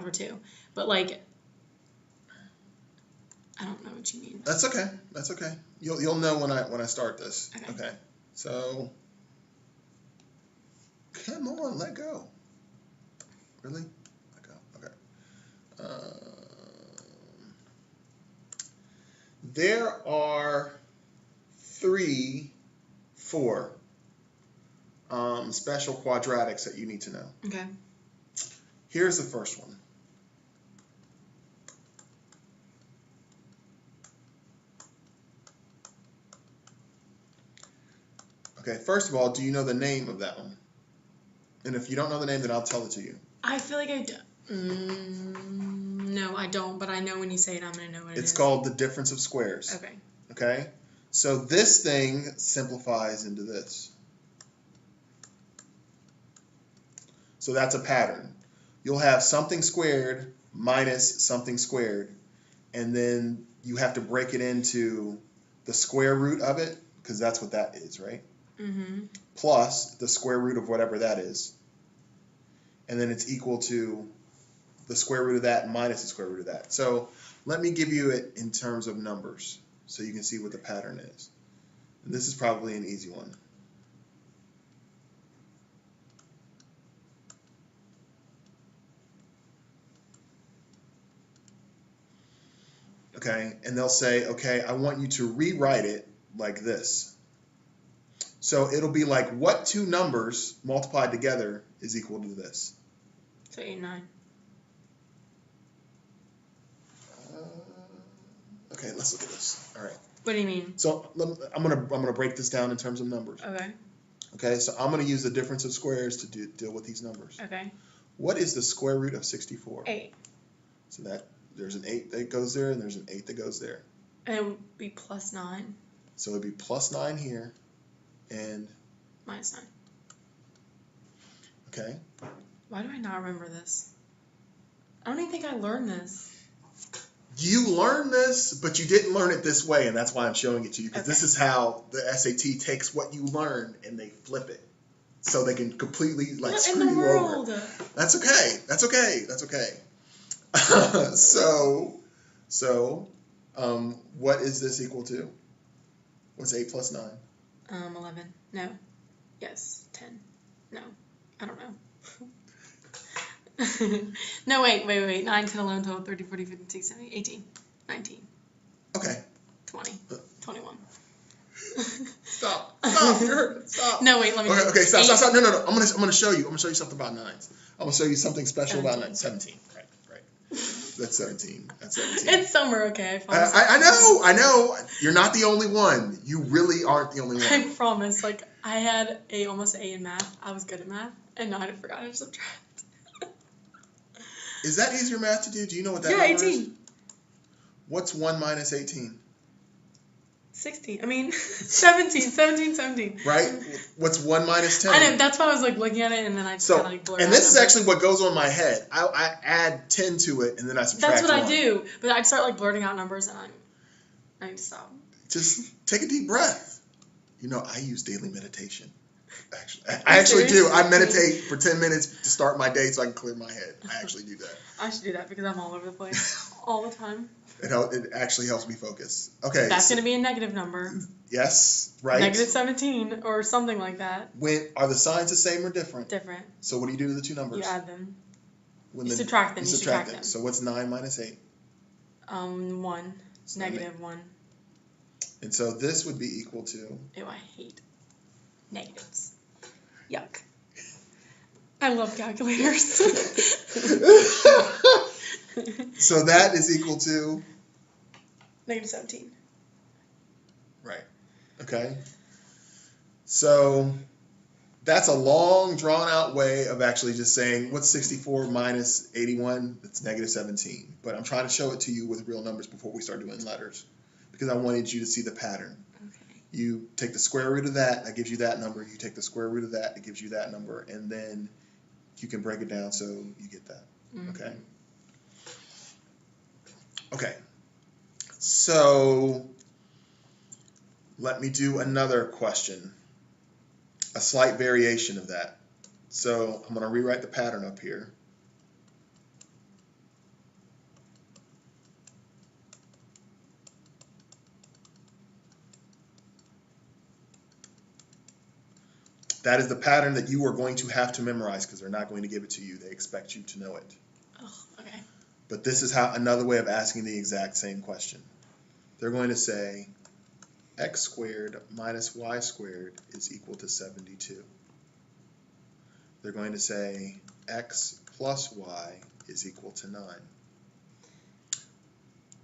over 2. But, like, I don't know what you mean. That's okay. That's okay. You'll know when I start this. Okay. So, come on, let go. Really? Let go. Okay. There are 4 special quadratics that you need to know. Okay. Here's the first one. Okay, first of all, do you know the name of that one? And if you don't know the name, then I'll tell it to you. I feel like I do. No, I don't, but I know when you say it, I'm going to know what it is. It's called the difference of squares. Okay. Okay? So this thing simplifies into this. So that's a pattern. You'll have something squared minus something squared, and then you have to break it into the square root of it, because that's what that is, right? Mm-hmm. Plus the square root of whatever that is. And then it's equal to the square root of that minus the square root of that. So let me give you it in terms of numbers so you can see what the pattern is. And this is probably an easy one. Okay, and they'll say, okay, I want you to rewrite it like this. So it'll be like, what 2 numbers multiplied together is equal to this? So 8 and 9. Okay, let's look at this. All right. What do you mean? So I'm gonna break this down in terms of numbers. Okay. Okay, so I'm gonna use the difference of squares to deal with these numbers. Okay. What is the square root of 64? 8. So that there's an 8 that goes there, and there's an 8 that goes there. And it would be plus 9. So it'd be plus 9 here, and minus 9. Okay. Why do I not remember this? I don't even think I learned this. You learned this, but you didn't learn it this way, and that's why I'm showing it to you, because this is how the SAT takes what you learned and they flip it, so they can completely What screw in the you world? over. That's okay. That's okay. That's okay. What is this equal to? What's 8 plus 9? 11. No. Yes. 10. No. I don't know. No, wait. 9, 10, 11, 12, 13, 14, 15, 16, 17, 18, 19. Okay. 20. 21. Stop. Stop. No, wait, let me Okay, stop. No. I'm gonna show you. I'm gonna show you something about nines. I'm gonna show you something special about nines. 17. Right. That's 17. It's summer, okay? I know. You're not the only one. You really aren't the only one. I promise. Like, I had almost an A in math. I was good at math, and now I forgot how to subtract. Is that easier math to do? Do you know what that number 18. Is? What's 1 minus 18? 16. I mean, 17. Right? What's 1 minus 10? I know. That's why I was like looking at it, and then I just kind of like blurred out. And this is actually what goes on in my head. I add 10 to it, and then I subtract. That's what 1. I do. But I'd start like blurting out numbers, and I need to stop. Just take a deep breath. You know, I use daily meditation. I actually do. I meditate for 10 minutes to start my day so I can clear my head. I actually do that. I should do that because I'm all over the place all the time. It actually helps me focus. Okay. That's going to be a negative number. Yes, right. Negative 17 or something like that. Are the signs the same or different? Different. So what do you do to the 2 numbers? You add them. You subtract them. You subtract them. So what's 9 minus 8? 1. It's negative 1. And so this would be equal to? Ew, I hate negatives. Yuck. I love calculators. So that is equal to? Negative 17. Right. Okay. So that's a long, drawn-out way of actually just saying, what's 64 minus 81? It's negative 17. But I'm trying to show it to you with real numbers before we start doing letters, because I wanted you to see the pattern. Okay. You take the square root of that gives you that number. You take the square root of that, it gives you that number. And then you can break it down so you get that. Mm-hmm. Okay? Okay. So let me do another question. A slight variation of that. So I'm going to rewrite the pattern up here. That is the pattern that you are going to have to memorize because they're not going to give it to you. They expect you to know it. Oh, okay. But this is another way of asking the exact same question. They're going to say x squared minus y squared is equal to 72. They're going to say x plus y is equal to 9.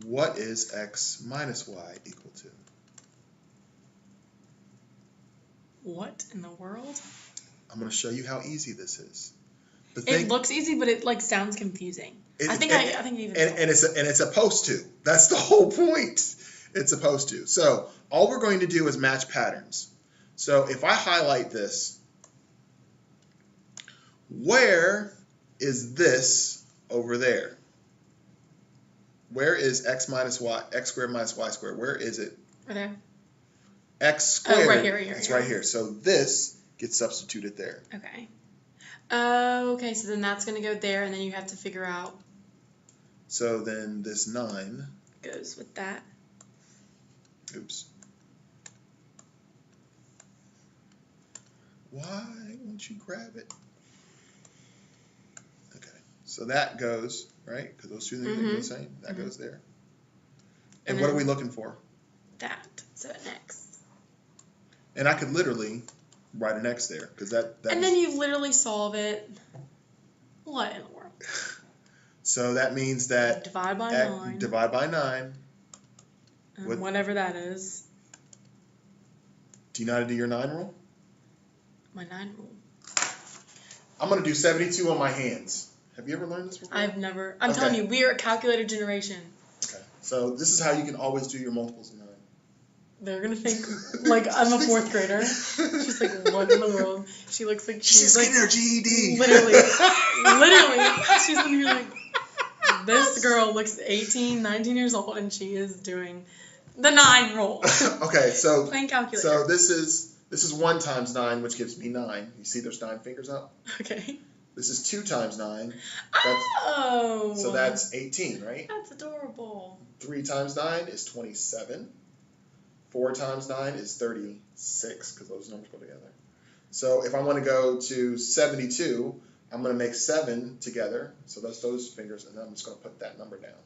What is x minus y equal to? What in the world? I'm going to show you how easy this is. It looks easy, but it like sounds confusing. I think even it's supposed to. That's the whole point. It's supposed to. So all we're going to do is match patterns. So if I highlight this, where is this over there? Where is x squared minus y squared? Where is it? Right there. X squared. Oh, right here. It's right here. So this gets substituted there. Okay. Okay, so then that's going to go there, and then you have to figure out. So then this 9 goes with that. Oops. Why won't you grab it? Okay, so that goes, right? Because those two things are the same. That goes there. And what are we looking for? That. So an X. And I could literally write an X there because that. And then you literally solve it. What in the world? So that means that divide by 9. Divide by 9. Whatever that is. Do you know how to do your 9 rule? My 9 rule. I'm going to do 72 on my hands. Have you ever learned this before? I've never. I'm telling you, we are a calculated generation. Okay. So this is how you can always do your multiples of 9. They're going to think, like, I'm a 4th grader. She's like, what in the world? She looks like she's like, getting her GED. Literally. She's going to be like, this girl looks 18, 19 years old, and she is doing the 9 rule. Okay, so plain calculator. So this is 1 times 9, which gives me 9. You see there's 9 fingers up? Okay. This is 2 times 9. So that's 18, right? That's adorable. 3 times 9 is 27. 4 times 9 is 36, because those numbers go together. So if I want to go to 72, I'm going to make 7 together. So that's those fingers, and then I'm just going to put that number down.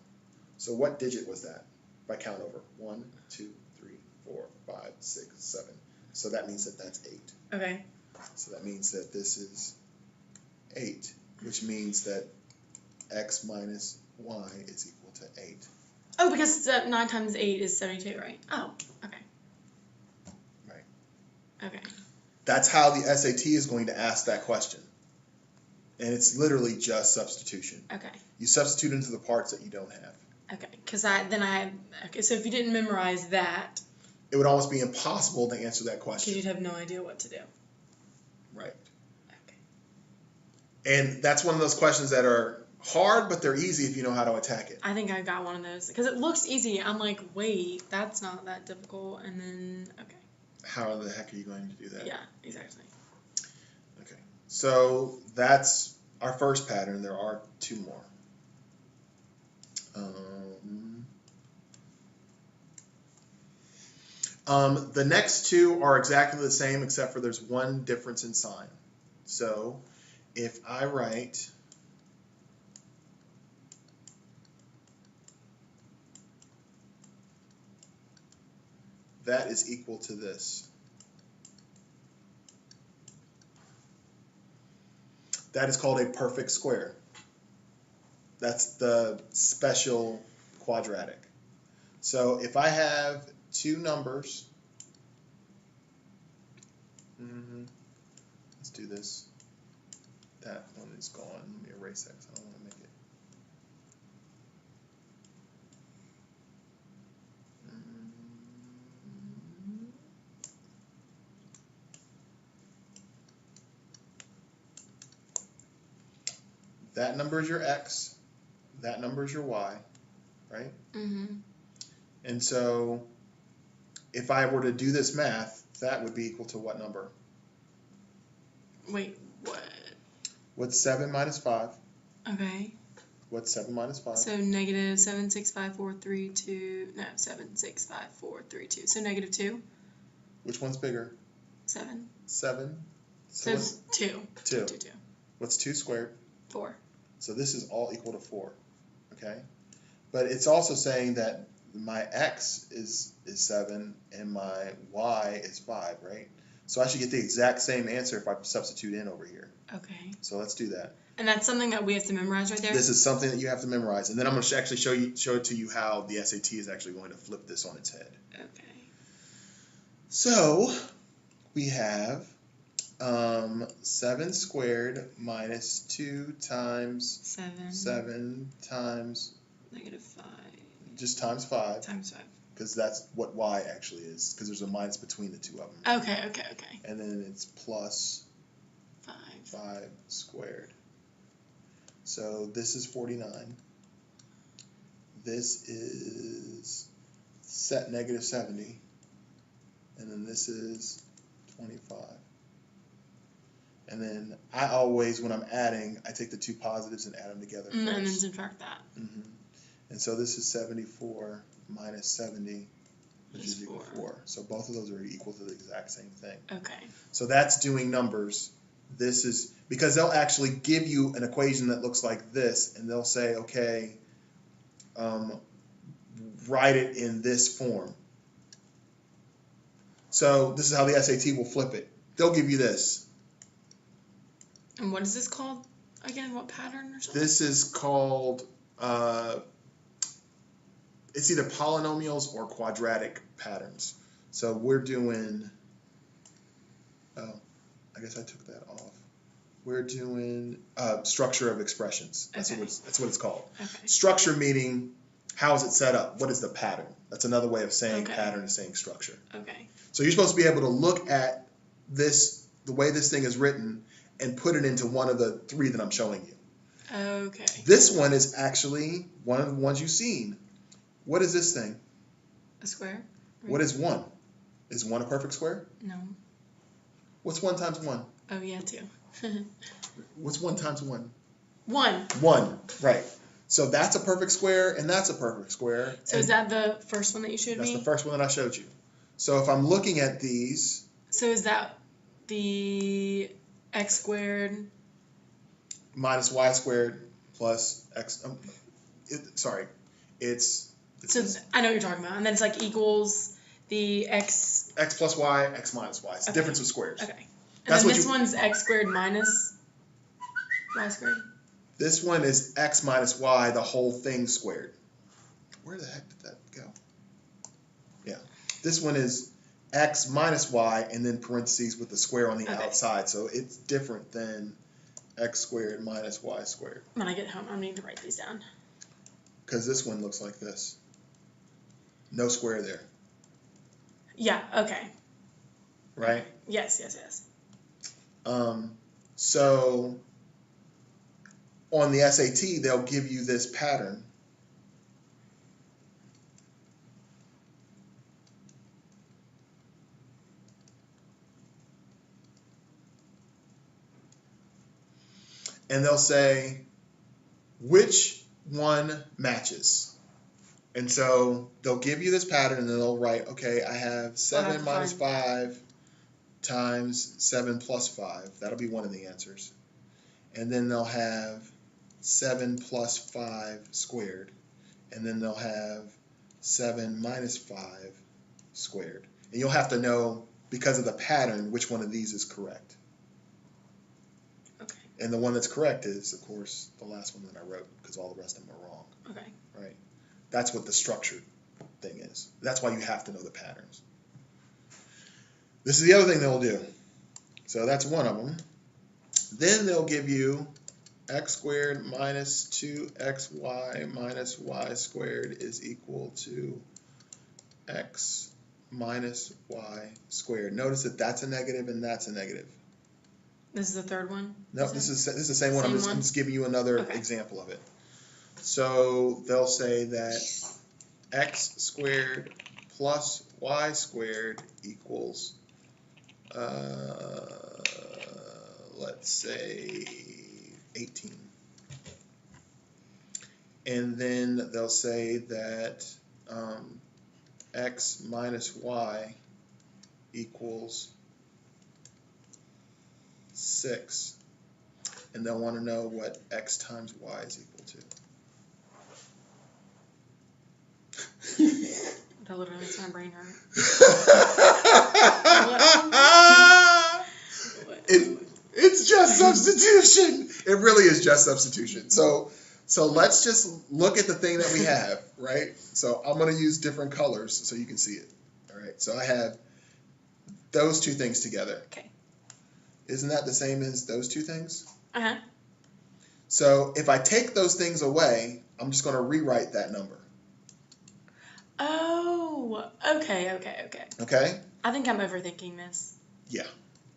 So what digit was that? If I count over 1, 2, 3, 4, 5, 6, 7. So that means that that's 8. Okay. So that means that this is 8, which means that x minus y is equal to 8. Oh, because 9 times 8 is 72, right? Oh, okay. Right. Okay. That's how the SAT is going to ask that question. And it's literally just substitution. Okay. You substitute into the parts that you don't have. Okay, because so if you didn't memorize that, it would almost be impossible to answer that question. Because you'd have no idea what to do. Right. Okay. And that's one of those questions that are hard, but they're easy if you know how to attack it. I think I got one of those because it looks easy. I'm like, wait, that's not that difficult. And then, okay. How the heck are you going to do that? Yeah, exactly. Okay. So that's our first pattern. There are 2 more. The next 2 are exactly the same except for there's one difference in sign. So if I write that is equal to this, that is called a perfect square. That's the special quadratic. So if I have 2 numbers, let's do this. That one is gone. Let me erase that because I don't want to make it. That number is your x. That number is your y, right? Mm-hmm. And so if I were to do this math, that would be equal to what number? Wait, what? What's 7 minus 5? Okay. What's 7 minus 5? So negative 765,432. No, 765,432. So negative 2. Which one's bigger? 7. 7. So it's 2. 2. 2. What's 2 squared? 4. So this is all equal to 4. Okay? But it's also saying that my x is 7 and my y is 5, right? So I should get the exact same answer if I substitute in over here. Okay. So let's do that. And that's something that we have to memorize right there? This is something that you have to memorize. And then I'm going to actually show it to you how the SAT is actually going to flip this on its head. Okay. So we have 7 squared minus 2 times 7 times -5. just times 5. Times 5. Because that's what y actually is. Because there's a minus between the two of them. Okay. And then it's plus 5 squared. So this is 49. This is set -70. And then this is 25. And then I always, when I'm adding, I take the two positives and add them together first. And then subtract that. And so this is 74 minus 70, which is equal to 4. So both of those are equal to the exact same thing. Okay. So that's doing numbers. This is, because they'll actually give you an equation that looks like this, and they'll say, okay, write it in this form. So this is how the SAT will flip it. They'll give you this. And what is this called again? What pattern or something? This is called, it's either polynomials or quadratic patterns. So we're doing, oh, I guess I took that off. We're doing structure of expressions. That's what it's called. Okay. Structure meaning, how is it set up? What is the pattern? That's another way of saying pattern is saying structure. Okay. So you're supposed to be able to look at this, the way this thing is written, and put it into one of the 3 that I'm showing you. Okay. This one is actually one of the ones you've seen. What is this thing? A square? Right. What is 1? Is 1 a perfect square? No. What's 1 times 1? Oh, yeah, 2. What's 1 times 1? 1. 1, right. So that's a perfect square, and that's a perfect square. So is that the first one that you showed me? That's the first one that I showed you. So if I'm looking at these... So is that the x squared? Minus y squared plus x... it's so I know what you're talking about. And then it's like equals the x... X plus y, x minus y. It's the difference of squares. Okay. And then this one's x squared minus y squared? This one is x minus y, the whole thing squared. Where the heck did that go? Yeah. This one is x minus y, and then parentheses with the square on the outside. So it's different than x squared minus y squared. When I get home, I need to write these down. Because this one looks like this. No square there. Yeah, okay. Right? Yes. So on the SAT, they'll give you this pattern. And they'll say, which one matches? And so they'll give you this pattern, and then they'll write, okay, I have 7 minus 5 times 7 plus 5. That'll be one of the answers. And then they'll have 7 plus 5 squared. And then they'll have 7 minus 5 squared. And you'll have to know, because of the pattern, which one of these is correct. Okay. And the one that's correct is, of course, the last one that I wrote, because all the rest of them are wrong. Okay. Right? That's what the structured thing is. That's why you have to know the patterns. This is the other thing they'll do. So that's one of them. Then they'll give you x squared minus 2xy minus y squared is equal to x minus y squared. Notice that that's a negative and that's a negative. This is the third one? No, this is the same one. I'm just giving you another example of it. So they'll say that x squared plus y squared equals, let's say, 18. And then they'll say that x minus y equals 6. And they'll want to know what x times y is equal to. That literally makes my brain hurt. It's just substitution. It really is just substitution. So let's just look at the thing that we have, right? So I'm going to use different colors so you can see it. All right. So I have those two things together. Okay. Isn't that the same as those two things? Uh-huh. So if I take those things away, I'm just going to rewrite that number. Oh, okay. Okay? I think I'm overthinking this. Yeah.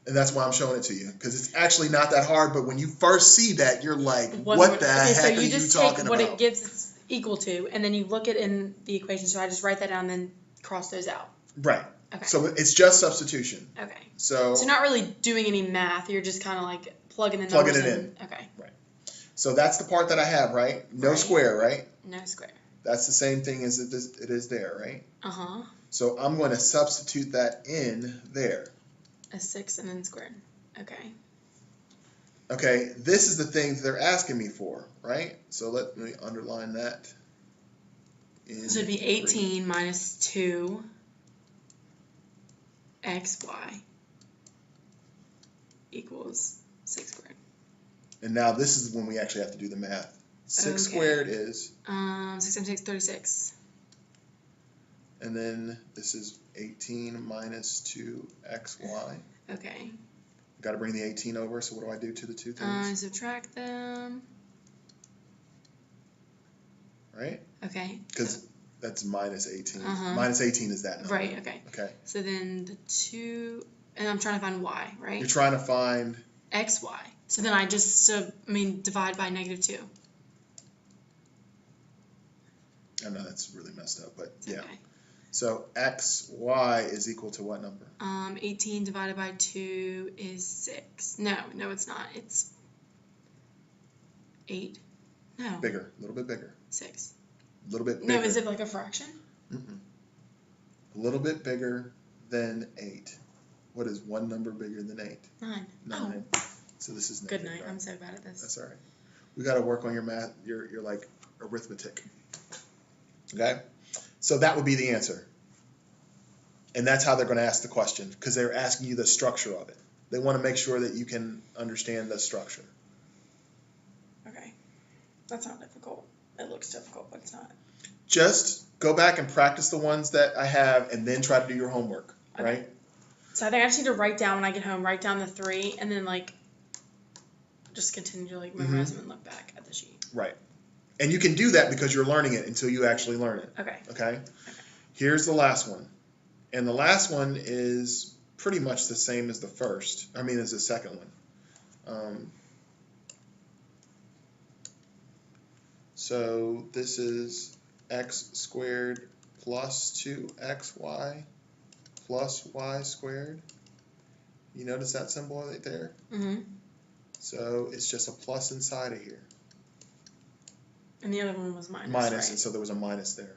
And that's why I'm showing it to you. Because it's actually not that hard, but when you first see that, you're like, what the heck are you talking about? So you just take what it gives it's equal to, and then you look it in the equation. So I just write that down and then cross those out. Right. Okay. So it's just substitution. Okay. So you're not really doing any math. You're just kind of like plugging the numbers in. Okay. Right. So that's the part that I have, right? No square, right? No square. That's the same thing as it is there, right? Uh-huh. So I'm going to substitute that in there. A 6 and then squared. Okay. Okay, this is the thing that they're asking me for, right? So let me underline that. So it'd be 18 minus 2 xy equals 6 squared. And now this is when we actually have to do the math. 6 squared is? 6 times 6, 36. And then this is 18 minus 2xy. Okay. Got to bring the 18 over, so what do I do to the two things? Subtract them. Right? Okay. Because that's minus 18. Uh-huh. Minus 18 is that number. Right, okay. Okay. So then the 2, and I'm trying to find y, right? You're trying to find? xy. So then I just, divide by -2. I know that's really messed up, but It's yeah. Okay. So xy is equal to what number? 18 divided by 2 is 6. No, it's not. It's 8. No. Bigger, a little bit bigger. 6. A little bit bigger. No, is it like a fraction? Mm-mm. A little bit bigger than 8. What is one number bigger than 8? 9. 9. Oh. So this is Good negative, night. right? I'm so bad at this. That's all right. We got to work on your math, your like arithmetic. Okay? So that would be the answer. And that's how they're going to ask the question, because they're asking you the structure of it. They want to make sure that you can understand the structure. Okay. That's not difficult. It looks difficult, but it's not. Just go back and practice the ones that I have and then try to do your homework, Okay. right? So I think I just need to write down when I get home, write down the 3, and then just continue to memorize them and look back at the sheet. Right. And you can do that because you're learning it until you actually learn it. Okay. Okay? Here's the last one. And the last one is pretty much the same as the first. As the second one. So this is x squared plus 2xy plus y squared. You notice that symbol right there? Mm-hmm. So it's just a plus inside of here. And the other one was minus, Minus, right? and so there was a minus there.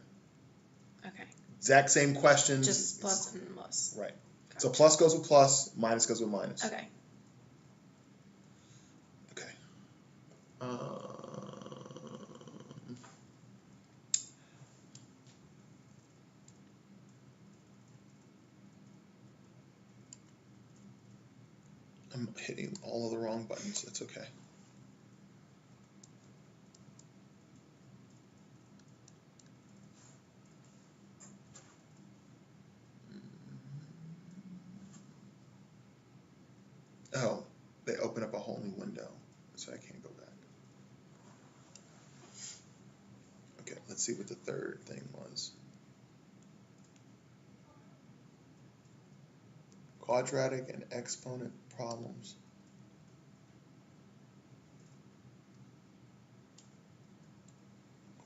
Okay. Exact same questions. Just plus and plus. Right. Gotcha. So plus goes with plus, minus goes with minus. Okay. Okay. I'm hitting all of the wrong buttons. It's okay. Oh, they open up a whole new window, so I can't go back. Okay, let's see what the third thing was. Quadratic and exponent problems.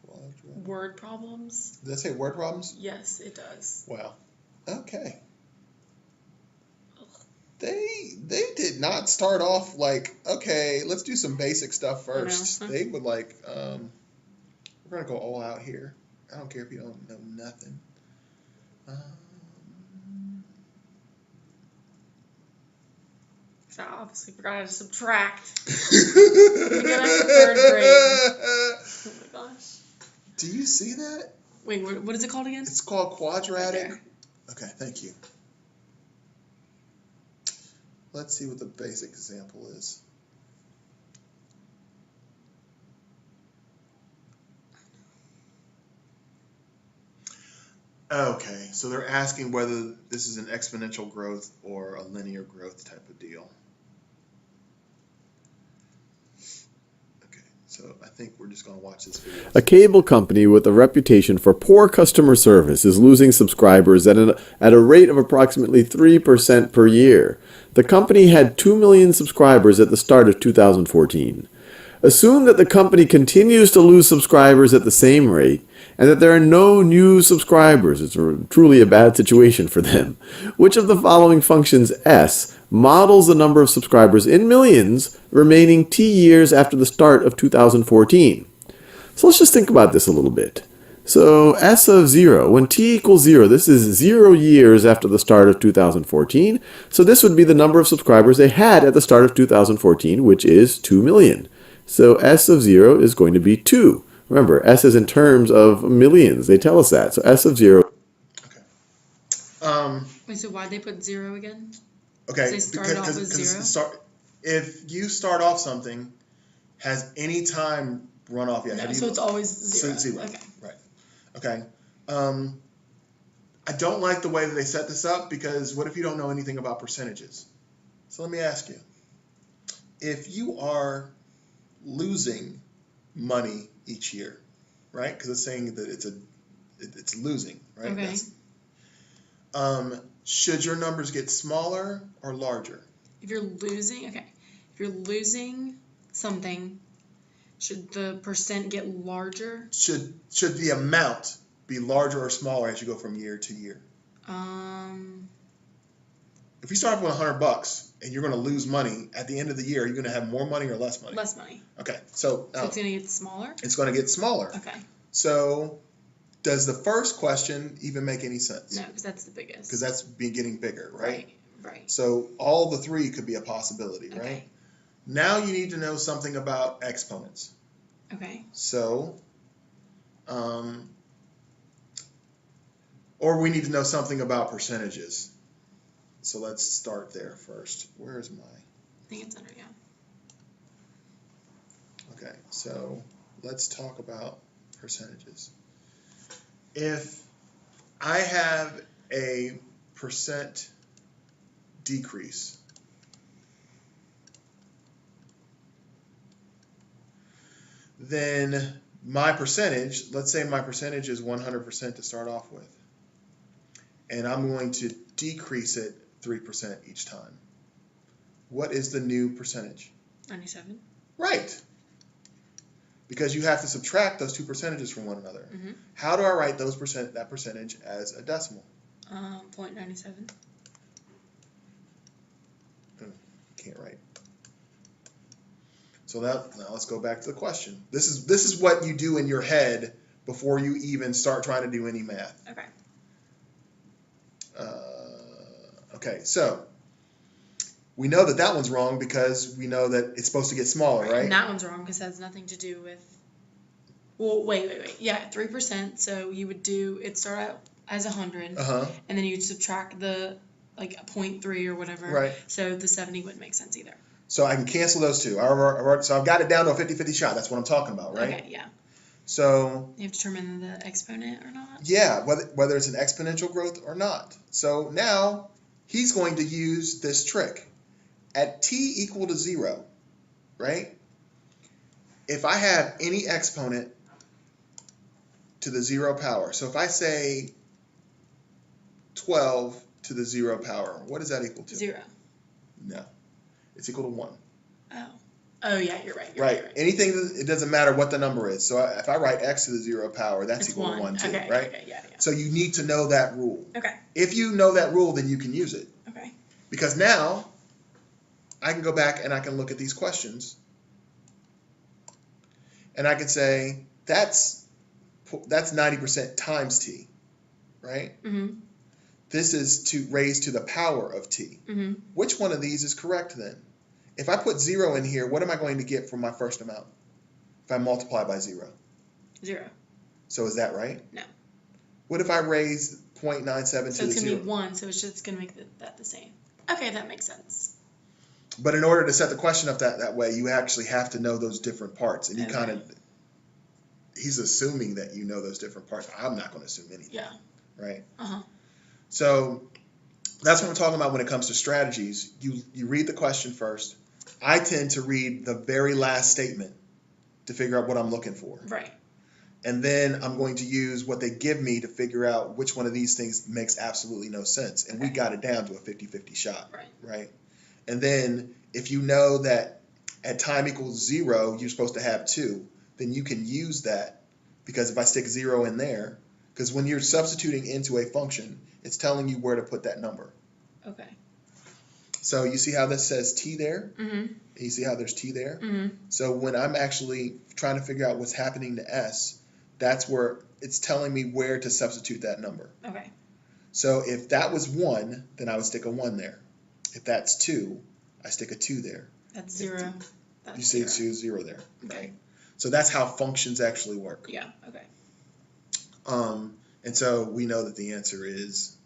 Quadratic. Word problems? Did I say word problems? Yes, it does. Wow. Okay. They did not start off like, okay, let's do some basic stuff first. They would we're gonna go all out here. I don't care if you don't know nothing. So I obviously forgot how to subtract. Again, I'm in 3rd grade. Oh my gosh. Do you see that? Wait, what is it called again? It's called quadratic. Right okay, thank you. Let's see what the basic example is. Okay, so they're asking whether this is an exponential growth or a linear growth type of deal. Okay, so I think we're just going to watch this video. A cable company with a reputation for poor customer service is losing subscribers at a rate of approximately 3% per year. The company had 2 million subscribers at the start of 2014. Assume that the company continues to lose subscribers at the same rate and that there are no new subscribers. It's truly a bad situation for them. Which of the following functions S models the number of subscribers in millions remaining T years after the start of 2014? So let's just think about this a little bit. So S of 0, when T equals 0, this is 0 years after the start of 2014. So this would be the number of subscribers they had at the start of 2014, which is 2 million. So S of 0 is going to be 2. Remember, S is in terms of millions. They tell us that. So S of 0. Okay. Wait, so why'd they put 0 again? Okay. They started off with 0? If you start off something, has any time run off yet? No, so it's always 0. 0. Okay. Right. Okay. I don't like the way that they set this up because what if you don't know anything about percentages? So let me ask you. If you are losing money each year, right? Because it's saying that it's losing, right? Okay. Should your numbers get smaller or larger? If you're losing something, should the percent get larger? Should the amount be larger or smaller as you go from year to year? If you start off with $100 and you're going to lose money at the end of the year, you're going to have more money or less money? Less money. Okay, so it's going to get smaller? It's going to get smaller. Okay. So does the first question even make any sense? No, because that's the biggest. Because that's getting bigger, right? Right. So all the three could be a possibility, right? Okay. Now you need to know something about exponents. Okay. So, or we need to know something about percentages. So let's start there first. Where's my? I think it's under, yeah. Okay, so let's talk about percentages. If I have a percent decrease, then my percentage, let's say my percentage is 100% to start off with, and I'm going to decrease it 3% each time. What is the new percentage? 97. Right. Because you have to subtract those two percentages from one another. Mm-hmm. How do I write that percentage as a decimal? 0.97. Can't write. So now let's go back to the question. This is what you do in your head before you even start trying to do any math. Okay. Okay, so we know that one's wrong because we know that it's supposed to get smaller, right? And that one's wrong because it has nothing to do with. Well, wait. Yeah, 3%. So you would it start out as 100, and then you'd subtract the 0.3 or whatever. Right. So the 70 wouldn't make sense either. So I can cancel those two. So I've got it down to a 50-50 shot. That's what I'm talking about, right? Okay. Yeah. So you have to determine the exponent or not. Yeah, whether it's an exponential growth or not. So now he's going to use this trick. At t equal to 0, right? If I have any exponent to the 0 power, so if I say 12 to the 0 power, what does that equal to? 0. No, it's equal to 1. Oh yeah, you're right. Right. You're right. Anything, it doesn't matter what the number is. So if I write x to the 0 power, that's equal to 1 too, okay, right? Okay, yeah. So you need to know that rule. Okay. If you know that rule, then you can use it. Okay. Because now I can go back and I can look at these questions and I can say that's 90% times t, right? Mm-hmm. this is to raised to the power of t. Mm-hmm. Which one of these is correct then? If I put 0 in here, what am I going to get from my first amount? If I multiply by 0? 0. So is that right? No. What if I raise 0.97 to So the it's going 0? to be 1, so it's just going to make that the same. Okay, that makes sense. But in order to set the question up that way, you actually have to know those different parts. And you kind of, he's assuming that you know those different parts. I'm not going to assume anything. Yeah. Right? Uh-huh. So that's what we're talking about when it comes to strategies. You read the question first. I tend to read the very last statement to figure out what I'm looking for. Right. And then I'm going to use what they give me to figure out which one of these things makes absolutely no sense. And we got it down to a 50-50 shot. Right? And then if you know that at time equals 0, you're supposed to have 2, then you can use that, because if I stick 0 in there, because when you're substituting into a function, it's telling you where to put that number. Okay. So you see how this says t there? Mm-hmm. You see how there's t there? Mm-hmm. So when I'm actually trying to figure out what's happening to s, that's where it's telling me where to substitute that number. Okay. So if that was 1, then I would stick a 1 there. If that's 2, I stick a 2 there. That's 0. That's you see 0. 0 there. Okay. Right? So that's how functions actually work. Yeah, okay. And so we know that the answer is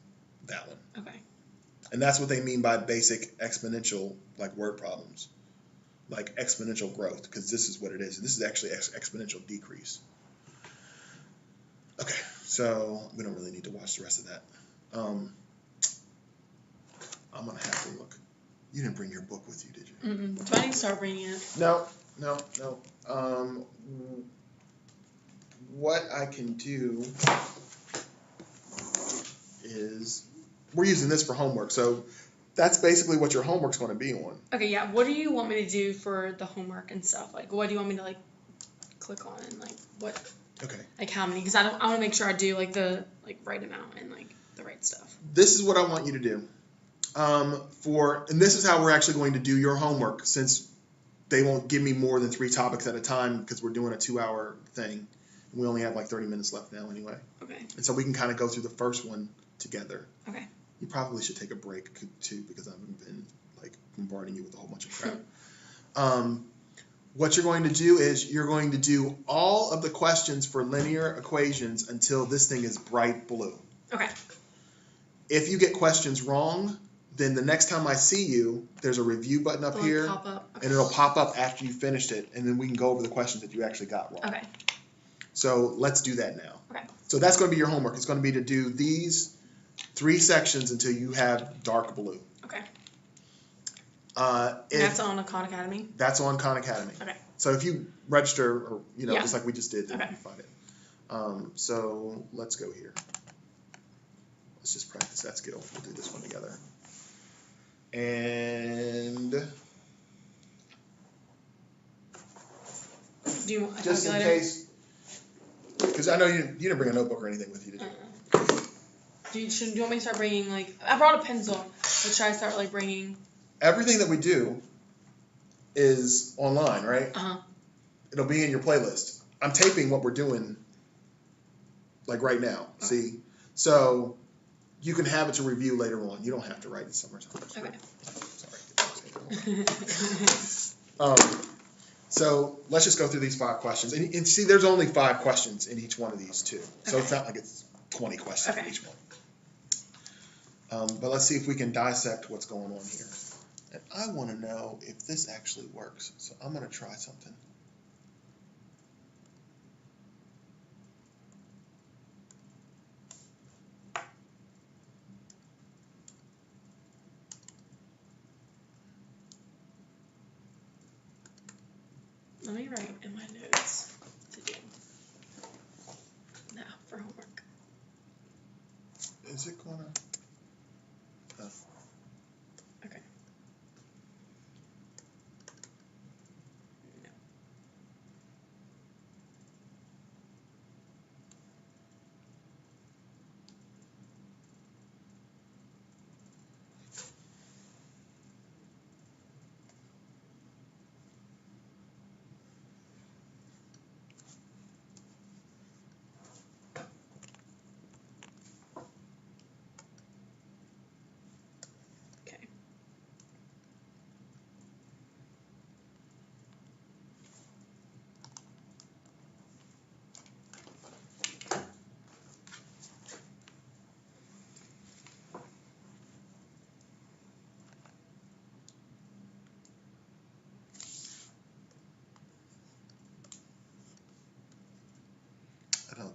that one. Okay. And that's what they mean by basic exponential, like word problems, like exponential growth, because this is what it is. This is actually exponential decrease. Okay, so we don't really need to watch the rest of that. I'm going to have to look. You didn't bring your book with you, did you? Mm-mm. Do I need to start bringing it? No. What I can do is, we're using this for homework, so that's basically what your homework's going to be on. Okay, yeah. What do you want me to do for the homework and stuff? Like, what do you want me to, like, click on and, like, what? Okay. Like, how many? Because I want to make sure I do, like, the, like, right amount and, like, the right stuff. This is what I want you to do. And this is how we're actually going to do your homework, since they won't give me more than 3 topics at a time, because we're doing a 2-hour thing. And we only have like 30 minutes left now anyway. Okay. And so we can kind of go through the first one together. Okay. You probably should take a break too, because I've been like bombarding you with a whole bunch of crap. What you're going to do is you're going to do all of the questions for linear equations until this thing is bright blue. Okay. If you get questions wrong, then the next time I see you, there's a review button up here, pop up. Okay. and it'll pop up after you finished it, and then we can go over the questions that you actually got wrong. Okay. So let's do that now. Okay. So that's going to be your homework. It's going to be to do these 3 sections until you have dark blue. Okay. That's on Khan Academy? That's on Khan Academy. Okay. So if you register, or Yeah. just like we just did, then Okay. you can find it. So let's go here. Let's just practice that skill. We'll do this one together. And Do you want a just in calculator? case, because I know you didn't bring a notebook or anything with you, did you? Do you want me to start bringing, like, I brought a pencil, but should I start, like, bringing? Everything that we do is online, right? Uh-huh. It'll be in your playlist. I'm taping what we're doing, like right now. Okay. See? So you can have it to review later on. You don't have to write it summertime. Okay. Sorry. So let's just go through these 5 questions. And see, there's only 5 questions in each one of these, too. So it's not like it's 20 questions in each one. But let's see if we can dissect what's going on here. And I want to know if this actually works. So I'm going to try something. Let me write in my notes to do. Now, for homework. Is it going to... Okay. No.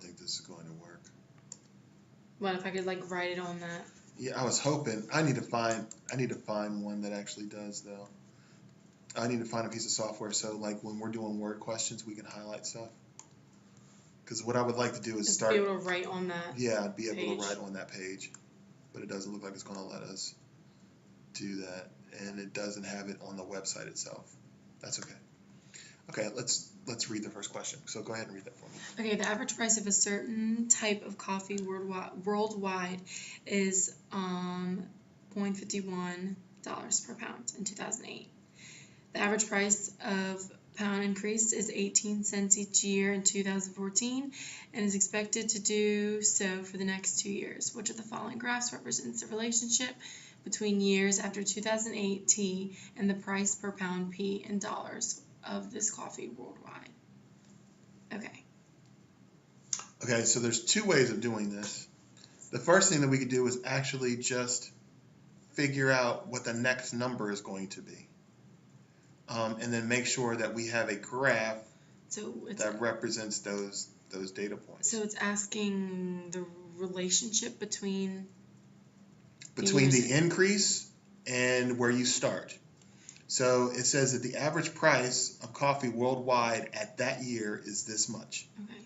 think this is going to work. What if I could like write it on that? Yeah, I was hoping. I need to find one that actually does though. I need to find a piece of software so like when we're doing word questions, we can highlight stuff. Because what I would like to do is Just start. be able to write on that. Yeah, I'd be able page. to write on that page, but it doesn't look like it's going to let us do that, and it doesn't have it on the website itself. That's okay. Okay, let's read the first question. So go ahead and read that for me. Okay, the average price of a certain type of coffee worldwide is $0.51 per pound in 2008. The average price of pound increase is 18 cents each year in 2014 and is expected to do so for the next 2 years. Which of the following graphs represents the relationship between years after 2008 T and the price per pound P in dollars of this coffee worldwide? Okay. Okay, so there's two ways of doing this. The first thing that we could do is actually just figure out what the next number is going to be. And then make sure that we have a graph that represents those data points. So it's asking the relationship between the increase and where you start. So it says that the average price of coffee worldwide at that year is this much. Okay.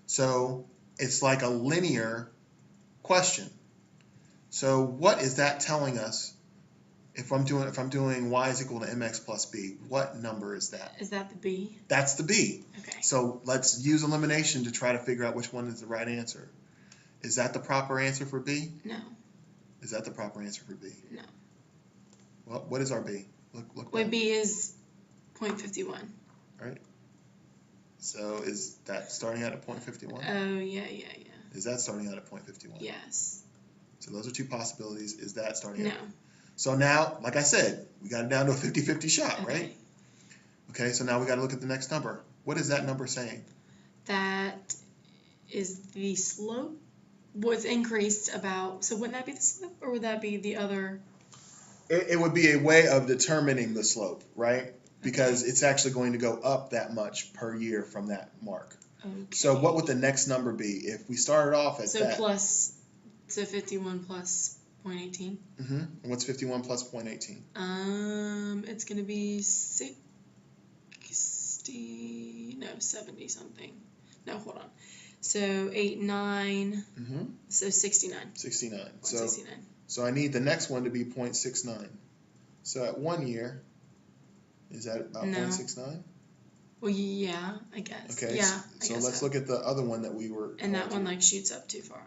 So it's like a linear question. So what is that telling us? If I'm doing y is equal to mx plus b, what number is that? Is that the b? That's the b. Okay. So let's use elimination to try to figure out which one is the right answer. Is that the proper answer for b? No. Is that the proper answer for b? No. Well, what is our b? Look. Wait, b is 0.51. All right. So is that starting out at 0.51? Oh, yeah. Is that starting out at 0.51? Yes. So those are two possibilities. Is that starting No. out? So now, like I said, we got it down to a 50-50 shot, Okay. right? Okay, so now we got to look at the next number. What is that number saying? That is the slope was increased about, so wouldn't that be the slope or would that be the other? It would be a way of determining the slope, right? Because it's actually going to go up that much per year from that mark. Okay. So what would the next number be if we started off at that? So 51 plus 0.18. Mm-hmm. And what's 51 plus 0.18? It's gonna be 70 something. No, hold on. So 8, 9. Mm-hmm. So 69. 69. 69. So I need the next one to be 0.69. So at 1 year, is that about 0.69? Well, yeah, I guess. Okay. Yeah. So let's look at the other one that we were. And that one like shoots up too far.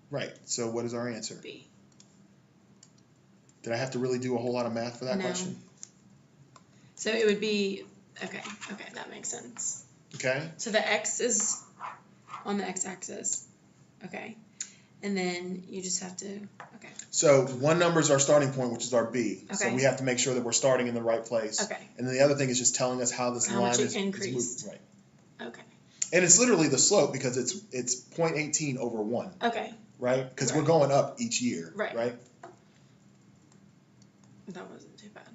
Right. So what is our answer? B. Did I have to really do a whole lot of math for that question? So it would be okay, that makes sense. Okay. So the x is on the x-axis. Okay. And then you just have to So one number is our starting point, which is our B. Okay. So we have to make sure that we're starting in the right place. Okay. And then the other thing is just telling us how this line is increased. moving. Right. Okay. And it's literally the slope because it's 0.18 over 1. Okay. Right? Because Right. we're going up each year. Right. Right? That wasn't too bad.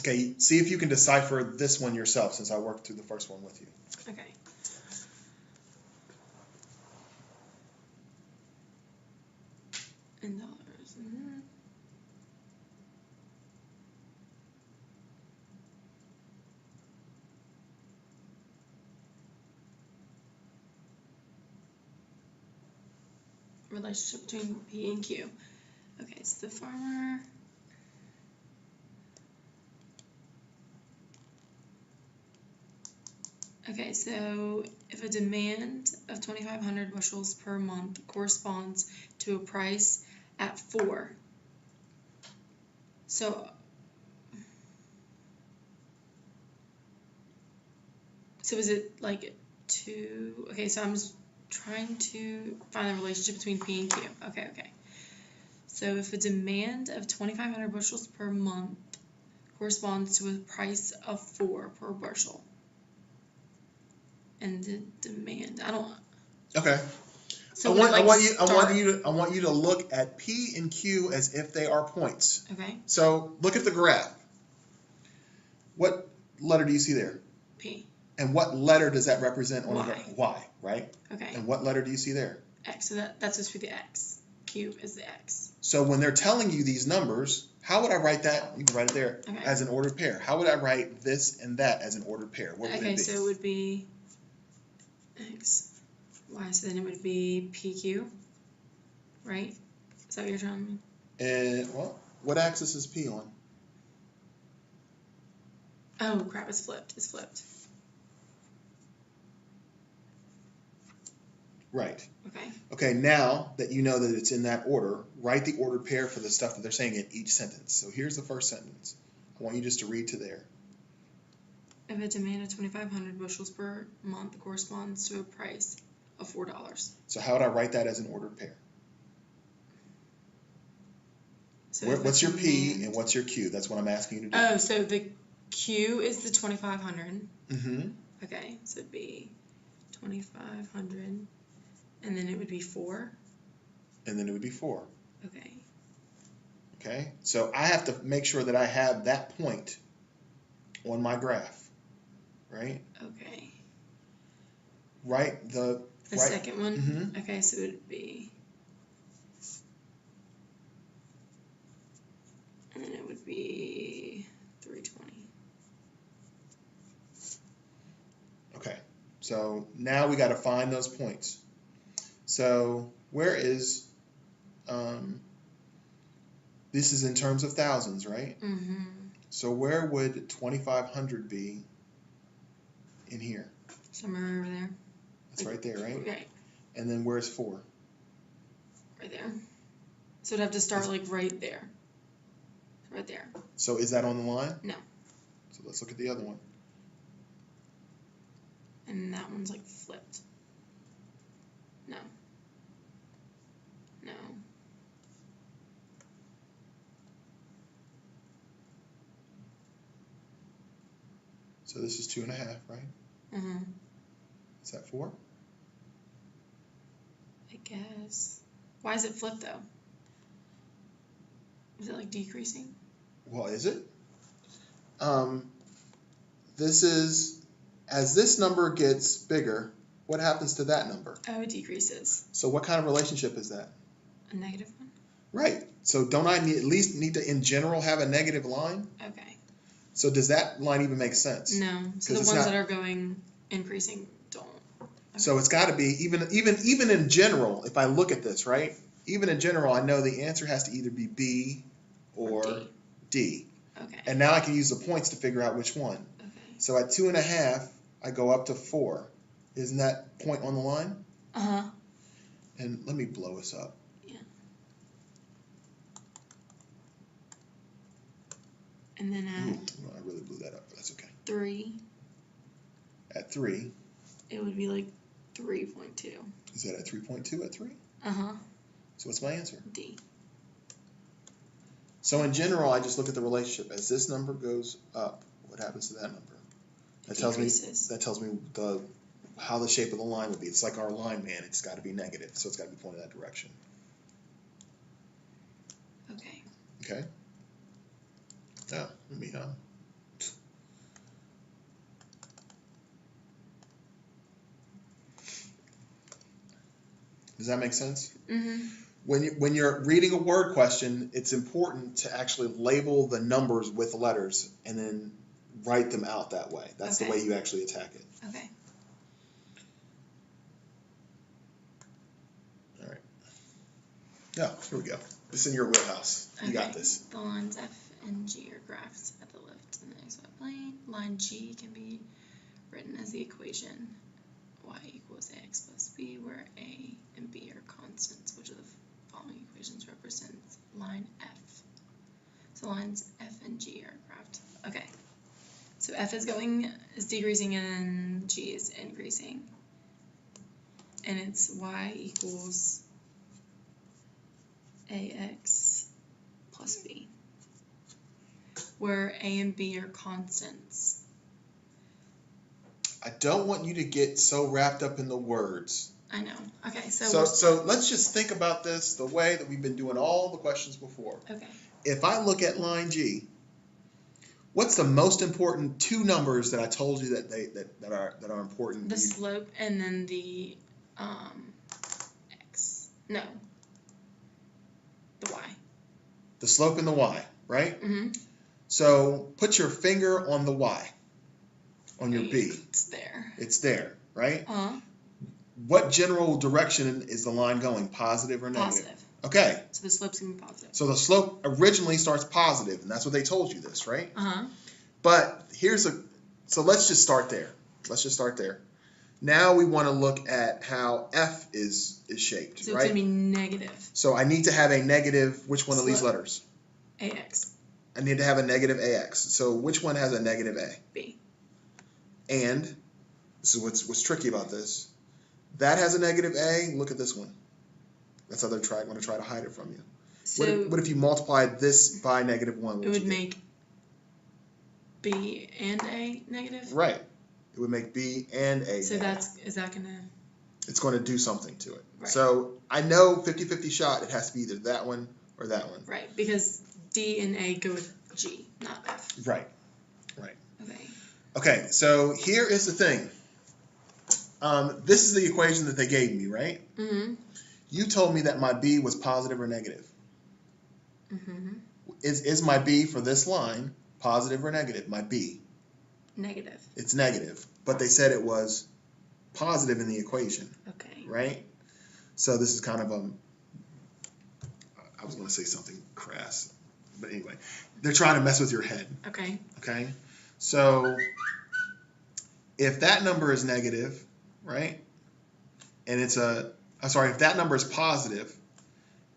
Okay, see if you can decipher this one yourself since I worked through the first one with you. Okay. In dollars. Mm-hmm. Relationship between P and Q. Okay, so the farmer. Okay, so if a demand of 2,500 bushels per month corresponds to a price at 4, so is it like 2? Okay, so I'm just trying to find the relationship between P and Q. Okay. So if a demand of 2,500 bushels per month corresponds to a price of 4 per bushel, and the demand, Okay. So I want you to look at P and Q as if they are points. Okay. So look at the graph. What letter do you see there? P. And what letter does that represent on Y. the Y, right? Okay. And what letter do you see there? X. So that's supposed to be the X. Q is the X. So when they're telling you these numbers, how would I write that? You can write it there Okay. as an ordered pair. How would I write this and that as an ordered pair? What would Okay, it be? so it would be X, Y. So then it would be PQ, right? Is that what you're telling me? And well, what axis is P on? Oh crap! It's flipped. It's flipped. Right. Okay. Okay, now that you know that it's in that order, write the ordered pair for the stuff that they're saying in each sentence. So here's the first sentence. I want you just to read to there. If a demand of 2,500 bushels per month corresponds to a price of $4. So how would I write that as an ordered pair? So if What's a your P demand- and what's your Q? That's what I'm asking you to do. Oh, so the Q is the 2,500. Mm-hmm. Okay, so it'd be 2,500, and then it would be 4. And then it would be 4. Okay. Okay, so I have to make sure that I have that point on my graph, right? Okay. Right, The right. second one. Mhm. Okay, so it would be, and then it would be 320. Okay, so now we got to find those points. So where is, this is in terms of thousands, right? Mm-hmm. So where would 2,500 be in here? Somewhere over there. It's right there, right? Okay, And then where's 4? right there. So it'd have to start like right there. Right there. So is that on the line? No. So let's look at the other one. And that one's like flipped. No. No. So this is 2.5, right? Mm-hmm. Is that 4? I guess. Why is it flipped though? Is it like decreasing? Well, is it? This is, as this number gets bigger, what happens to that number? Oh, it decreases. So what kind of relationship is that? A negative one? Right. So don't I at least need to, in general, have a negative line? Okay. So does that line even make sense? No. So 'Cause the it's ones not- that are going increasing don't. So it's got to be, even in general, if I look at this, right? Even in general, I know the answer has to either be B or D. D. Okay. And now I can use the points to figure out which one. Okay. So at 2.5, I go up to 4. Isn't that point on the line? Uh-huh. And let me blow this up. Yeah. And then at Ooh, I really blew that up, but that's okay. 3, At 3, it would be like 3.2. is that at 3.2 at 3? Uh-huh. So what's my answer? D. So in general, I just look at the relationship. As this number goes up, what happens to that number? That tells me Decreases. how the shape of the line would be. It's like our line, man. It's got to be negative, so it's got to be pointed that direction. Okay. Okay. Now, let me Does that make sense? Mm-hmm. When you're reading a word question, it's important to actually label the numbers with letters and then write them out that way. That's the Okay. way you actually attack it. Okay. All right. Yeah, here we go. This is in your wheelhouse. You got this. The lines F and G are graphed at the left in the xy plane. Line G can be written as the equation y equals ax plus b, where a and b are constants. Which of the following equations represents line F? So lines F and G are graphed. Okay. So F is decreasing and G is increasing. And it's y equals ax plus b, where a and b are constants. I don't want you to get so wrapped up in the words. I know. Okay, so So let's just think about this the way that we've been doing all the questions before. okay. If I look at line G, What's the most important two numbers that I told you that are important? The slope and then the x. No. The y. The slope and the y, right? Mm-hmm. So put your finger on the y, on your b. It's there. It's there, right? Uh-huh. What general direction is the line going? Positive or negative? Positive. Okay. So the slope's going to be positive. So the slope originally starts positive, and that's what they told you this, right? Uh-huh. But so let's just start there. Let's just start there. Now we want to look at how f is shaped, So right? it's going to be negative. So I need to have a negative, which one of these Slope. letters? AX. I need to have a negative AX. So which one has a negative A? B. And this is what's tricky about this. That has a negative A. Look at this one. That's how they're going to try to hide it from you. So What if you multiplied this by -1? it would make B and A negative? Right. It would make B and A So negative. is that going to... It's going to do something to it. Right. So I know 50-50 shot, it has to be either that one or that one. Right, because D and A go with G, not F. Right. Okay. Okay, so here is the thing. This is the equation that they gave me, right? Mm-hmm. You told me that my B was positive or negative. Mm-hmm. Is my B for this line positive or negative? My B. Negative. It's negative. But they said it was positive in the equation, Okay. right? So this is kind of I was going to say something crass. But anyway, they're trying to mess with your head. Okay. Okay? So if that number is negative, right? And if that number is positive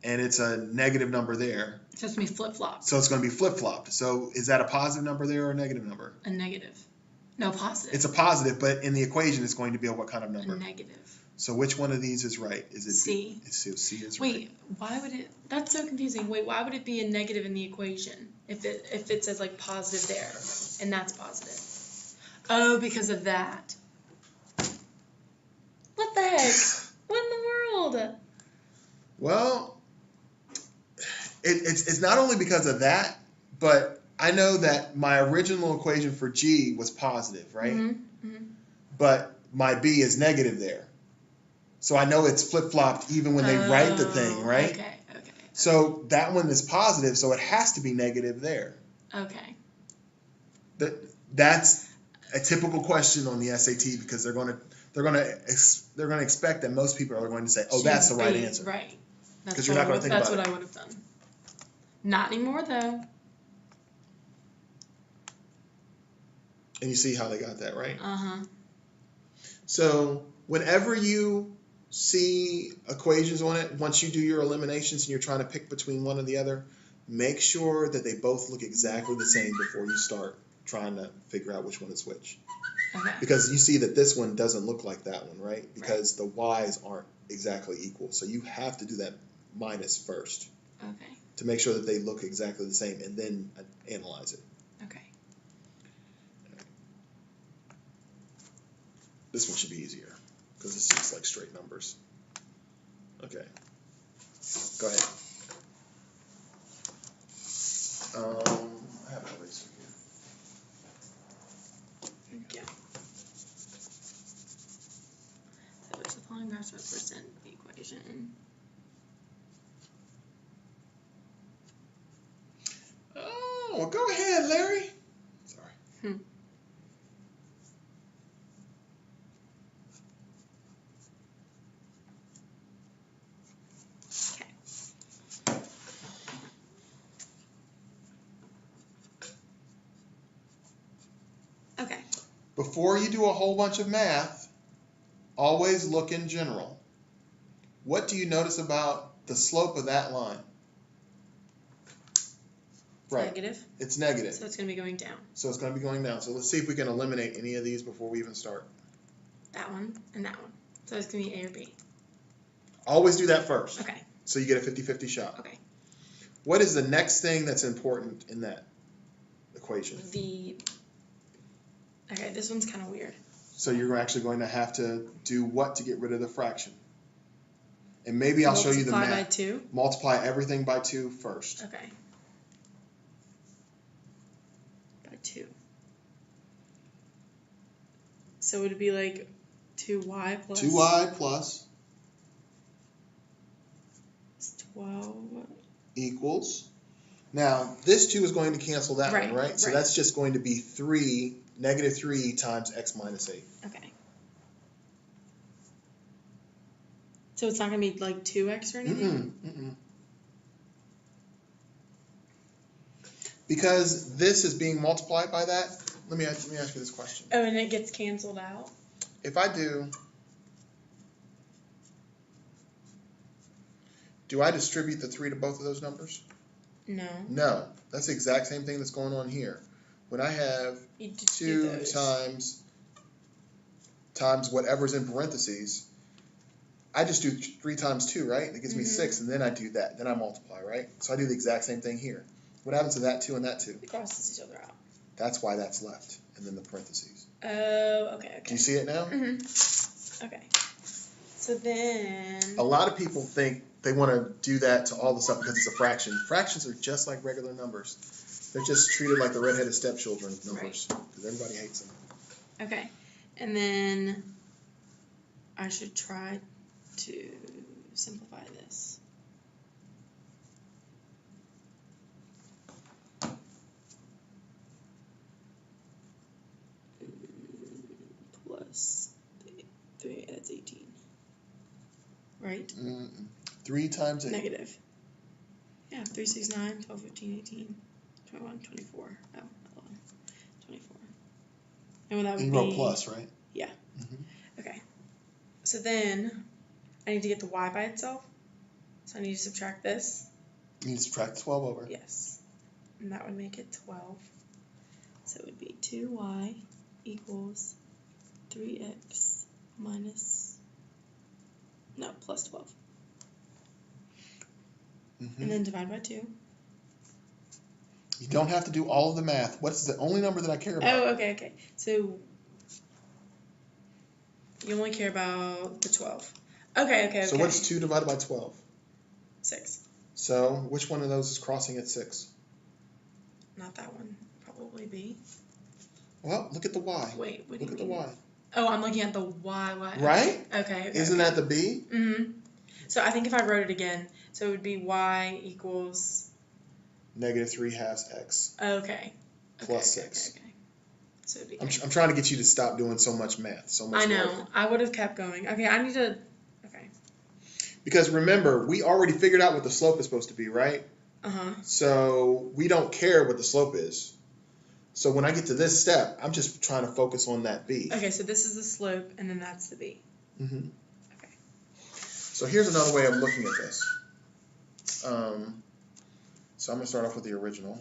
and it's a negative number there. It's supposed to be flip-flopped. So it's going to be flip-flopped. So is that a positive number there or a negative number? A negative. No, positive. It's a positive, but in the equation it's going to be a what kind of A number? negative. So which one of these is right? Is it C. C is right. Wait, why would it... That's so confusing. Wait, why would it be a negative in the equation if it says like positive there and that's positive? Oh, because of that. What the heck? What in the world? Well, it's not only because of that, but I know that my original equation for G was positive, right? Mm-hmm. Mm-hmm. But my B is negative there. So I know it's flip-flopped even when they write the thing, right? Okay. So that one is positive, so it has to be negative there. Okay. That's a typical question on the SAT because they're going to expect that most people are going to say, "Oh, that's the right answer." Right. Because you're not going to think about it. That's what I would have done. Not anymore, though. And you see how they got that, right? Uh-huh. So whenever you see equations on it, once you do your eliminations and you're trying to pick between one or the other, make sure that they both look exactly the same before you start trying to figure out which one is which. Okay. Because you see that this one doesn't look like that one, right? Because the y's aren't exactly equal. So you have to do that minus first Okay. to make sure that they look exactly the same and then analyze it. Okay. This one should be easier because it's just like straight numbers. Okay. Go ahead. I have an eraser here. Yeah. So which the following graphs represent the equation? Oh, well, go ahead, Larry. Sorry. Okay. Before you do a whole bunch of math, always look in general. What do you notice about the slope of that line? Right. Negative. It's negative. So it's going to be going down. So it's going to be going down. So let's see if we can eliminate any of these before we even start. That one and that one. So it's going to be A or B. Always do that first. Okay. So you get a 50-50 shot. Okay. What is the next thing that's important in that equation? Okay, this one's kind of weird. So you're actually going to have to do what to get rid of the fraction? And maybe I'll show you the math. Multiply by 2? Multiply everything by 2 first. Okay. By 2. So would it be like 2y plus 2y plus 12? equals. Now, this 2 is going to cancel that Right, one, right? So right. that's just going to be negative 3 times x minus 8. Okay. So it's not going to be like 2x or anything? Mm-mm. Because this is being multiplied by that, let me ask you this question. Oh, and it gets canceled out? If I do I distribute the 3 to both of those numbers? No. No. That's the exact same thing that's going on here. When I have You just do 2 those. times whatever's in parentheses, I just do 3 times 2, right? It gives me 6, and then I do that. Then I multiply, right? So I do the exact same thing here. What happens to that 2 and that 2? It crosses each other out. That's why that's left, and then the parentheses. Oh, okay. Do you see it now? Mm-hmm. Okay. So then... A lot of people think they want to do that to all the stuff because it's a fraction. Fractions are just like regular numbers. They're just treated like the redheaded stepchildren of numbers because everybody hates them. Okay. And then I should try to simplify this. Plus 3, that's 18. Right? 3 times 8. Negative. Yeah, 3, 6, 9, 12, 15, 18, 21, 24. Oh, 11, 24. And that would You be... wrote plus, right? Yeah. Mm-hmm. Okay. So then I need to get the y by itself. So I need to subtract this. You need to subtract 12 over. Yes. And that would make it 12. So it would be 2y equals 3x minus, no, plus 12. Mm-hmm. And then divide by 2. You don't have to do all of the math. What's the only number that I care about? Oh, okay. So you only care about the 12. Okay. So what's 2 divided by 12? 6. So which one of those is crossing at 6? Not that one. Probably B. Well, look at the y. Wait, what do you Look at mean? the y. Oh, I'm looking at the y. Right? Okay. Isn't that the b? Mm-hmm. So I think if I wrote it again, so it would be y equals... Negative 3 halves x. Okay. Plus 6. Okay. So it'd be... I'm trying to get you to stop doing so much math, so much I know. work. I would have kept going. Okay, I need to... Okay. Because remember, we already figured out what the slope is supposed to be, right? Uh-huh. So we don't care what the slope is. So when I get to this step, I'm just trying to focus on that b. Okay, so this is the slope, and then that's the b. Mm-hmm. Okay. So here's another way of looking at this. So I'm going to start off with the original.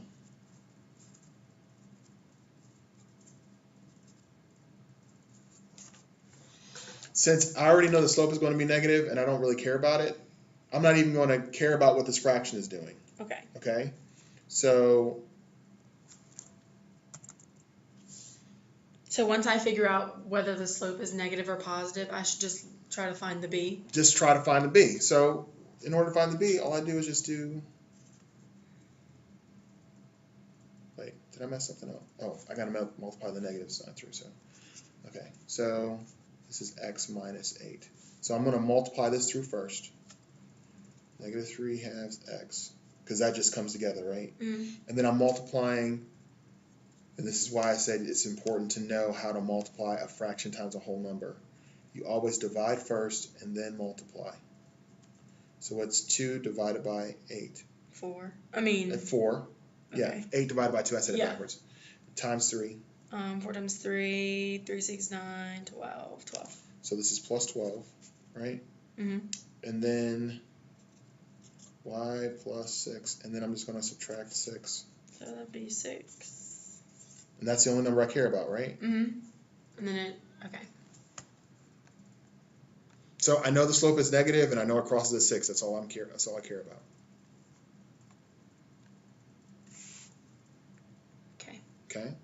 Since I already know the slope is going to be negative and I don't really care about it, I'm not even going to care about what this fraction is doing. Okay. Okay? So once I figure out whether the slope is negative or positive, I should just try to find the b. just try to find the b. So in order to find the b, all I do is just do... Wait, did I mess something up? Oh, I got to multiply the negative sign through. So, okay, so this is x minus 8. So I'm going to multiply this through first. Negative 3 halves x, because that just comes together, right? Mm. And then I'm multiplying, and this is why I said it's important to know how to multiply a fraction times a whole number. You always divide first and then multiply. So what's 2 divided by 8? 4. I mean... 4. Yeah, Okay. 8 divided by 2, I said it Yeah. backwards. Times 3. 4 times 3, 3, 6, 9, 12. So this is plus 12, right? Mm-hmm. And then y plus 6. And then I'm just going to subtract 6. So that'd be 6. And that's the only number I care about, right? Mm-hmm. And then it... Okay. So I know the slope is negative, and I know it crosses at 6. That's all I care about. Okay. Okay?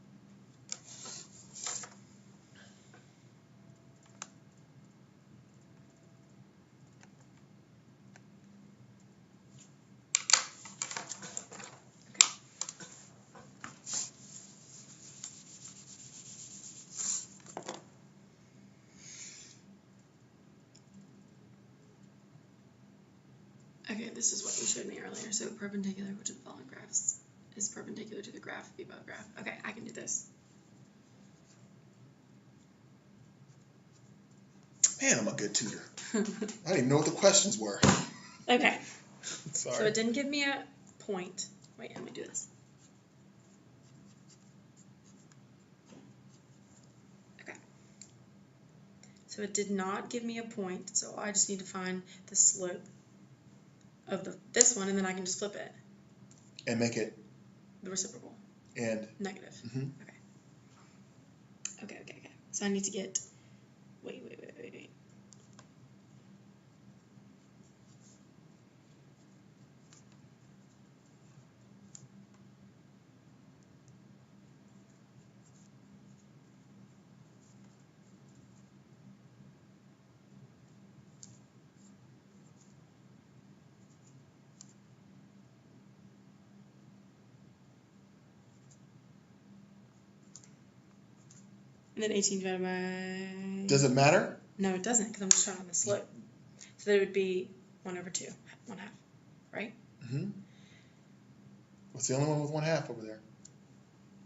Okay, this is what you showed me earlier. So perpendicular, which of the following graphs is perpendicular to the graph of the above graph? Okay, I can do this. Man, I'm a good tutor. I didn't even know what the questions were. Okay. Sorry. So it didn't give me a point. Wait, let me do this. Okay. So it did not give me a point, so I just need to find the slope of this one, and then I can just flip it. And make it The reciprocal. and Negative. mhm. Okay. So I need to get. Wait. And then 18 divided by. Does it matter? No, it doesn't, because I'm just showing on the slope. So there would be 1/2, 1/2, right? Mm-hmm. What's the only one with 1/2 over there?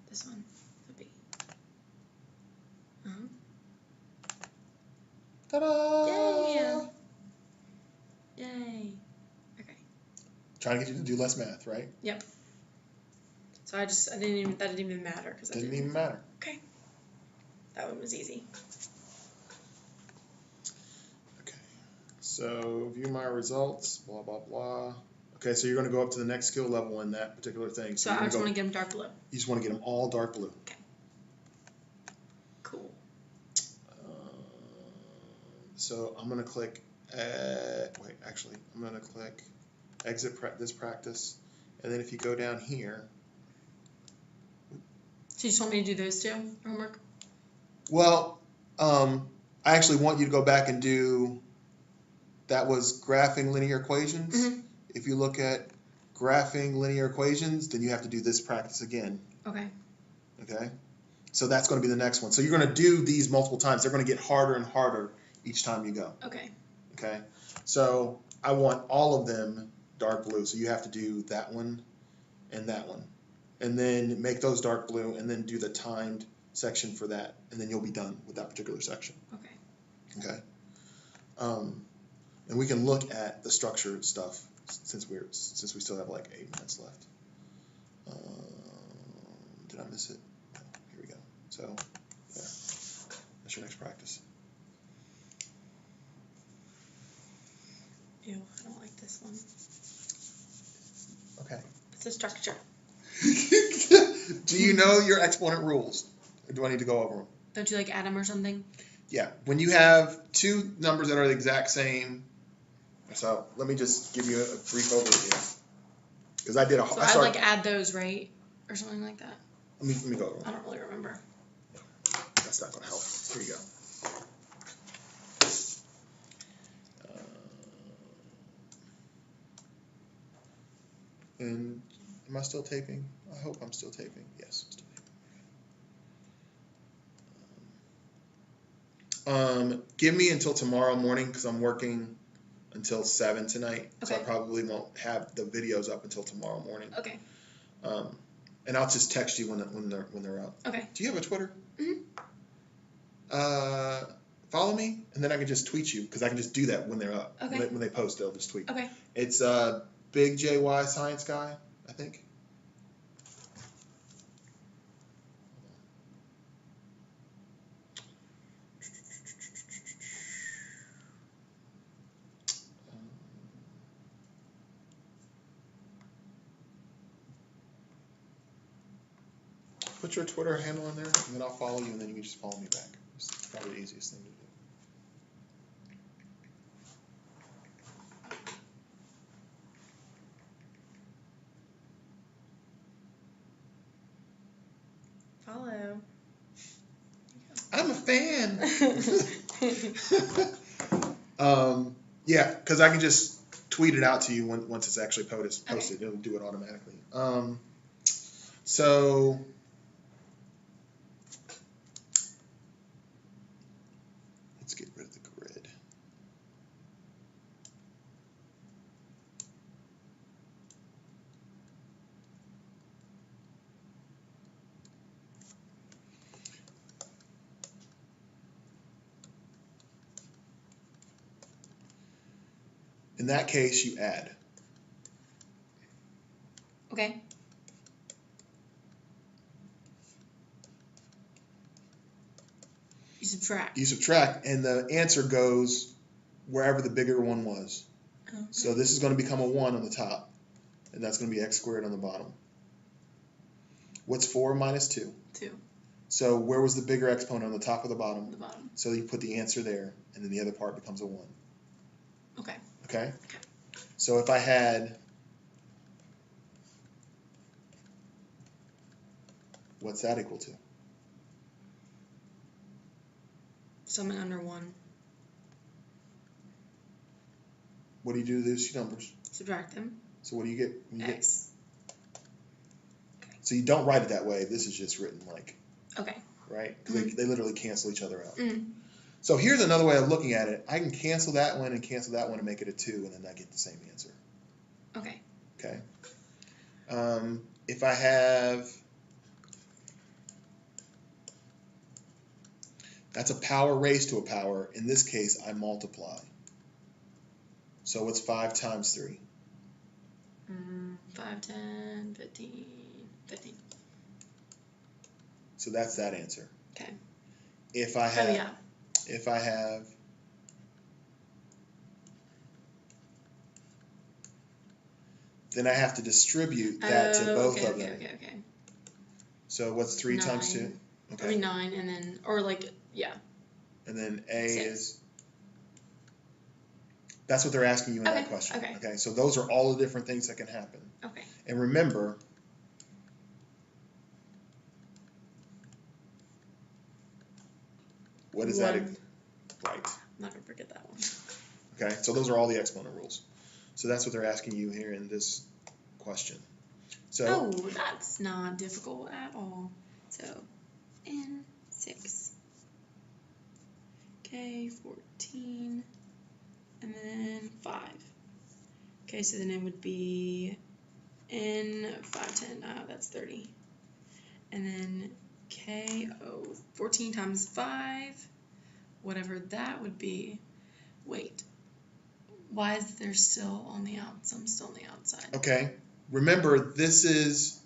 This one would be. Ta-da! Yay! Okay. Trying to get you to do less math, right? Yep. So that didn't even matter because Didn't even matter. Okay. That one was easy. Okay. So view my results. Blah blah blah. Okay, so you're going to go up to the next skill level in that particular thing. So I just want to get them dark blue. You just want to get them all dark blue. Okay. Cool. So I'm going to click. I'm going to click exit this practice, and then if you go down here. So you just want me to do those two homework? Well, I actually want you to go back and do. That was graphing linear equations. Mm-hmm. If you look at graphing linear equations, then you have to do this practice again. Okay. Okay? So that's going to be the next one. So you're going to do these multiple times. They're going to get harder and harder each time you go. Okay. Okay? So I want all of them dark blue. So you have to do that one and that one. And then make those dark blue and then do the timed section for that. And then you'll be done with that particular section. Okay. Okay? And we can look at the structure stuff since we still have like 8 minutes left. Did I miss it? No, here we go. So yeah, that's your next practice. Ew, I don't like this one. Okay. It's a structure. Do you know your exponent rules? Or do I need to go over them? Don't you like add them or something? Yeah. When you have two numbers that are the exact same. So let me just give you a brief overview. Because I did a. So I'd like add those, right? Or something like that. Let me go over them. I don't really remember. That's not going to help. Here you go. And am I still taping? I hope I'm still taping. Yes, I'm still taping. Give me until tomorrow morning because I'm working until 7 tonight. Okay. So I probably won't have the videos up until tomorrow morning. Okay. And I'll just text you when they're up. Okay. Do you have a Twitter? Mm-hmm. Follow me, and then I can just tweet you because I can just do that when they're up. Okay. When they post, they'll just tweet. Okay. It's Big JY Science Guy, I think. Put your Twitter handle in there, and then I'll follow you, and then you can just follow me back. It's probably the easiest thing to do. Follow. I'm a fan. Yeah, because I can just tweet it out to you once it's actually posted. Okay. It'll do it automatically. So let's get rid of the grid. In that case, you add. Okay. You subtract. You subtract, and the answer goes wherever the bigger one was. Okay. So this is going to become a 1 on the top, and that's going to be x squared on the bottom. What's 4 minus 2? 2. So where was the bigger exponent, on the top or the bottom? The bottom. So you put the answer there, and then the other part becomes a 1. Okay. Okay? So if I had, what's that equal to? Something under 1. What do you do to those two numbers? Subtract them. So what do you get? When you X. So you don't write it that way. This is just written like, Okay. right? Because they literally cancel each other out. Mm. So here's another way of looking at it. I can cancel that one and cancel that one and make it a 2, and then I get the same answer. Okay. Okay. If I have, that's a power raised to a power. In this case, I multiply. So what's 5 times 3? 5, 10, 15, 15. So that's that answer. Okay. If I have, Oh, yeah. if I have, then I have to distribute that to both of them. Okay. So what's 3 times 2? 9. Okay. I mean 9, and then, or like, yeah. And then A 6. is, that's what they're asking you in that Okay, question. okay. So those are all the different things that can happen. Okay. And remember, what is that? 1. Right. I'm not going to forget that one. Okay, so those are all the exponent rules. So that's what they're asking you here in this question. So Oh, that's not difficult at all. So, N6. Okay, 14. And then 5. Okay, so then it would be N510. That's 30. And then K, 14 times 5. Whatever that would be. Wait. Why is there still on the outside? I'm still on the outside. okay, remember this is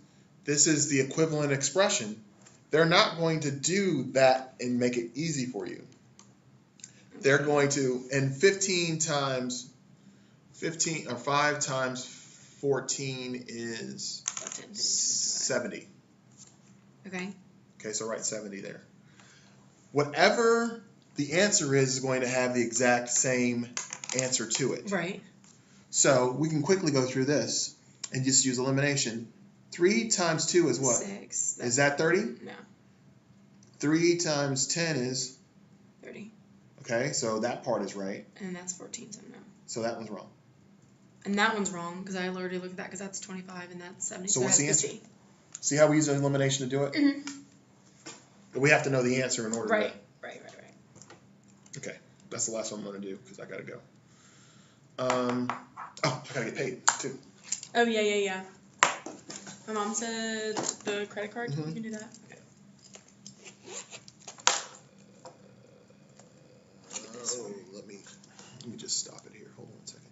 the equivalent expression. They're not going to do that and make it easy for you. They're going to, and 15 times 15 or 5 times 14 is 70. Okay. Okay, so write 70 there. Whatever the answer is going to have the exact same answer to it. Right. So we can quickly go through this and just use elimination. 3 times 2 is what? 6. Is that 30? No. 3 times 10 is? 30. Okay, so that part is right. And that's 14, so no. So that one's wrong. And that one's wrong, because I already looked at that, because that's 25 and that's 70. So what's the that's answer? 50. See how we use elimination to do it? Mm-hmm. But we have to know the answer in order Right. to. Right. Okay, that's the last one I'm going to do because I got to go. I got to get paid too. Oh, yeah. My mom said the credit card, Mhm. you can do that. Oh, let me just stop it here. Hold on a second.